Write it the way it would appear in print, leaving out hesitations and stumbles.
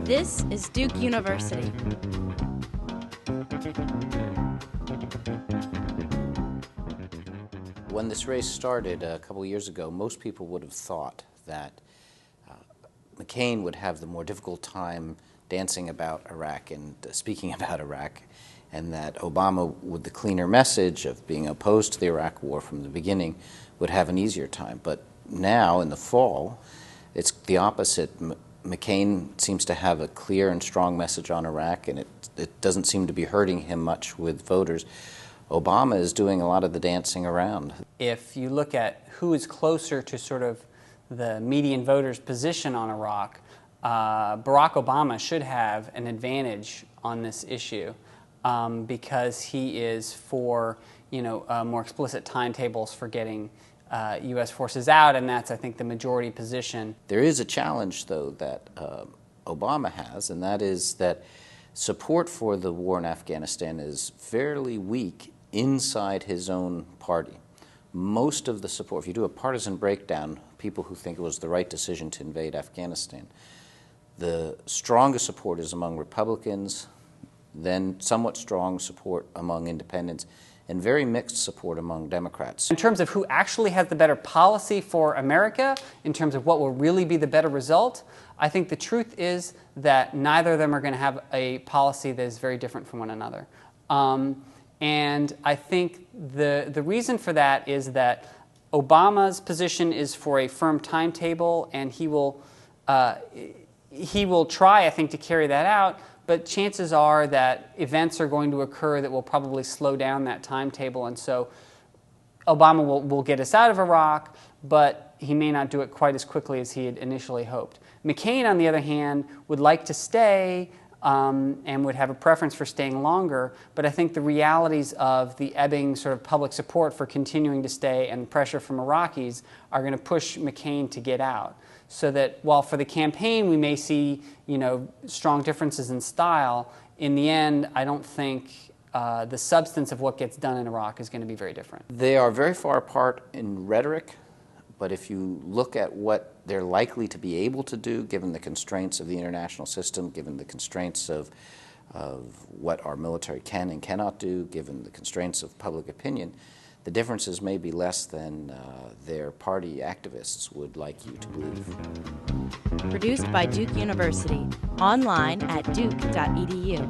This is Duke University. When this race started a couple of years ago, most people would have thought that McCain would have the more difficult time dancing about Iraq and speaking about Iraq, and that Obama, with the cleaner message of being opposed to the Iraq War from the beginning, would have an easier time. But now, in the fall, it's the opposite. McCain seems to have a clear and strong message on Iraq, and it doesn't seem to be hurting him much with voters. Obama is doing a lot of the dancing around. If you look at who is closer to sort of the median voter's position on Iraq, Barack Obama should have an advantage on this issue because he is for more explicit timetables for getting U.S. forces out, and that's, I think, the majority position. There is a challenge, though, that Obama has, and that is that support for the war in Afghanistan is fairly weak inside his own party. Most of the support, if you do a partisan breakdown, people who think it was the right decision to invade Afghanistan, the strongest support is among Republicans, then somewhat strong support among independents, and very mixed support among Democrats. In terms of who actually has the better policy for America, in terms of what will really be the better result, I think the truth is that neither of them are going to have a policy that is very different from one another. And I think the reason for that is that Obama's position is for a firm timetable, and he will try, I think, to carry that out, but chances are that events are going to occur that will probably slow down that timetable, and so Obama will get us out of Iraq, but he may not do it quite as quickly as he had initially hoped. McCain, on the other hand, would like to stay and would have a preference for staying longer, but I think the realities of the ebbing sort of public support for continuing to stay and pressure from Iraqis are going to push McCain to get out. So that while for the campaign we may see strong differences in style, in the end I don't think the substance of what gets done in Iraq is going to be very different. They are very far apart in rhetoric, but if you look at what they're likely to be able to do, given the constraints of the international system, given the constraints of what our military can and cannot do, given the constraints of public opinion, the differences may be less than their party activists would like you to believe. Produced by Duke University. Online at duke.edu.